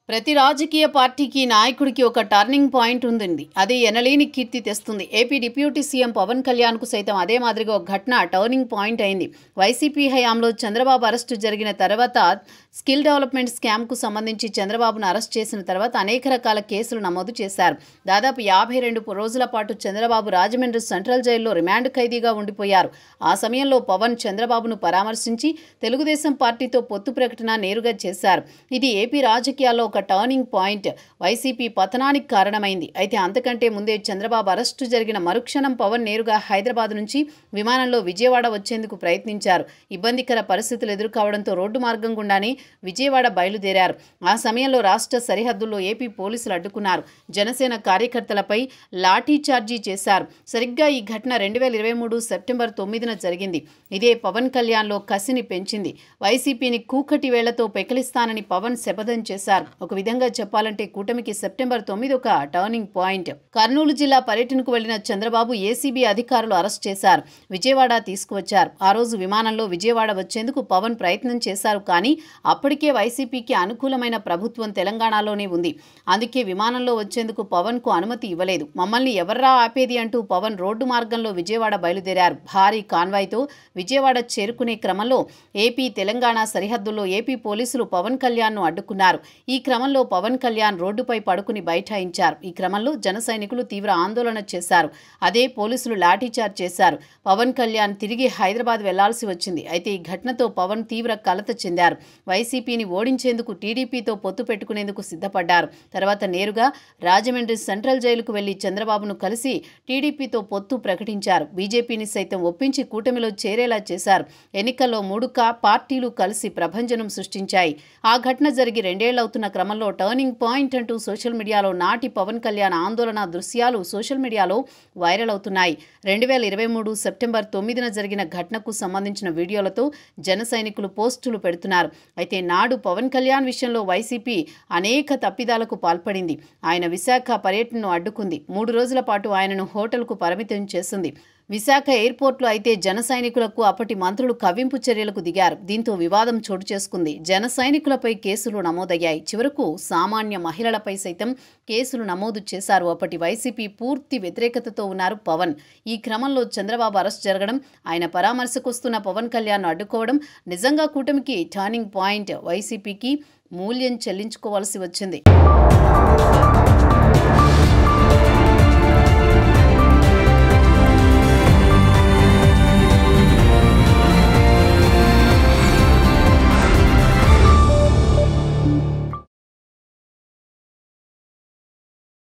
ప్రతి రాజకీయ పార్టీకి నాయకుడికి ఒక టర్నింగ్ పాయింట్ ఉంటుంది. అది ఎనలేని కీర్తి తెస్తుంది. ఏపీ డిప్యూటీ సీఎం పవన్ కళ్యాణ్కు సైతం అదే మాదిరిగా ఒక ఘటన టర్నింగ్ పాయింట్ అయింది. వైసీపీ హయాంలో చంద్రబాబు అరెస్టు జరిగిన తర్వాత స్కిల్ డెవలప్మెంట్ స్కామ్కు సంబంధించి చంద్రబాబును అరెస్ట్ చేసిన తర్వాత అనేక రకాల కేసులు నమోదు చేశారు. దాదాపు 52 రోజుల పాటు చంద్రబాబు రాజమండ్రి సెంట్రల్ జైల్లో రిమాండ్ ఖైదీగా ఉండిపోయారు. ఆ సమయంలో పవన్ చంద్రబాబును పరామర్శించి తెలుగుదేశం పార్టీతో పొత్తు ప్రకటన నేరుగా చేశారు. ఇది ఏపీ రాజకీయాల్లో ఒక టర్నింగ్ పాయింట్. వైసీపీ పతనానికి కారణమైంది. అయితే అంతకంటే ముందే చంద్రబాబు అరెస్టు జరిగిన మరుక్షణం పవన్ నేరుగా హైదరాబాద్ నుంచి విమానంలో విజయవాడ వచ్చేందుకు ప్రయత్నించారు. ఇబ్బందికర పరిస్థితులు ఎదుర్కోవడంతో రోడ్డు మార్గం గుండానే విజయవాడ బయలుదేరారు. ఆ సమయంలో రాష్ట్ర సరిహద్దుల్లో ఏపీ పోలీసులు అడ్డుకున్నారు. జనసేన కార్యకర్తలపై లాఠీ చార్జీ చేశారు. సరిగ్గా ఈ ఘటన 2023 సెప్టెంబర్ 9న జరిగింది. ఇదే పవన్ కళ్యాణ్లో కసిని పెంచింది. వైసీపీని కూకటి వేళ్లతో పెకిలిస్తానని పవన్ శపథం చేశారు. ఒక విధంగా చెప్పాలంటే కూటమికి సెప్టెంబర్ 9 ఒక టర్నింగ్ పాయింట్. కర్నూలు జిల్లా పర్యటనకు వెళ్లిన చంద్రబాబు ఏసీబీ అధికారులు అరెస్ట్ చేశారు. విజయవాడ తీసుకువచ్చారు. ఆ రోజు విమానంలో విజయవాడ వచ్చేందుకు పవన్ ప్రయత్నం చేశారు. కానీ అప్పటికే వైసీపీకి అనుకూలమైన ప్రభుత్వం తెలంగాణలోనే ఉంది. అందుకే విమానంలో వచ్చేందుకు పవన్కు అనుమతి ఇవ్వలేదు. మమ్మల్ని ఎవర్రా ఆపేది అంటూ పవన్ రోడ్డు మార్గంలో విజయవాడ బయలుదేరారు. భారీ కాన్వాయ్తో విజయవాడ చేరుకునే క్రమంలో ఏపీ తెలంగాణ సరిహద్దుల్లో ఏపీ పోలీసులు పవన్ కళ్యాణ్ను అడ్డుకున్నారు. ఈ క్రమంలో పవన్ కళ్యాణ్ రోడ్డుపై పడుకుని బైఠాయించారు. ఈ క్రమంలో జన సైనికులు తీవ్ర ఆందోళన చేశారు. అదే పోలీసులు లాఠీచార్జ్ చేశారు. పవన్ కళ్యాణ్ తిరిగి హైదరాబాద్ వెళ్లాల్సి వచ్చింది. అయితే ఈ ఘటనతో పవన్ తీవ్ర కలత చెందారు. వైసీపీని ఓడించేందుకు టీడీపీతో పొత్తు పెట్టుకునేందుకు సిద్ధపడ్డారు. తర్వాత నేరుగా రాజమండ్రి సెంట్రల్ జైలుకు వెళ్లి చంద్రబాబును కలిసి టీడీపీతో పొత్తు ప్రకటించారు. బీజేపీని సైతం ఒప్పించి కూటమిలో చేరేలా చేశారు. ఎన్నికల్లో 3 పార్టీలు కలిసి ప్రభంజనం సృష్టించాయి. ఆ ఘటన జరిగి 2 ఏళ్లవుతున్న క్రమంలో టర్నింగ్ పాయింట్ అంటూ సోషల్ మీడియాలో నాటి పవన్ కళ్యాణ్ ఆందోళన దృశ్యాలు సోషల్ మీడియాలో వైరల్ అవుతున్నాయి. 2023 సెప్టెంబర్ 9న జరిగిన ఘటనకు సంబంధించిన వీడియోలతో జన సైనికులు పోస్టులు పెడుతున్నారు. అయితే నాడు పవన్ కళ్యాణ్ విషయంలో వైసీపీ అనేక తప్పిదాలకు పాల్పడింది. ఆయన విశాఖ పర్యటనను అడ్డుకుంది. 3 రోజుల పాటు ఆయనను హోటల్కు పరిమితం చేసింది. విశాఖ ఎయిర్పోర్ట్లో అయితే జన సైనికులకు అప్పటి మంత్రులు కవ్వింపు చర్యలకు దిగారు. దీంతో వివాదం చోటు చేసుకుంది. జన సైనికులపై కేసులు నమోదయ్యాయి. చివరకు సామాన్య మహిళలపై సైతం కేసులు నమోదు చేశారు. అప్పటి వైసీపీ పూర్తి వ్యతిరేకతతో ఉన్నారు పవన్. ఈ క్రమంలో చంద్రబాబు అరెస్ట్ జరగడం, ఆయన పరామర్శకొస్తున్న పవన్ కళ్యాణ్ను అడ్డుకోవడం నిజంగా కూటమికి టర్నింగ్ పాయింట్. వైసీపీకి మూల్యం చెల్లించుకోవాల్సి వచ్చింది.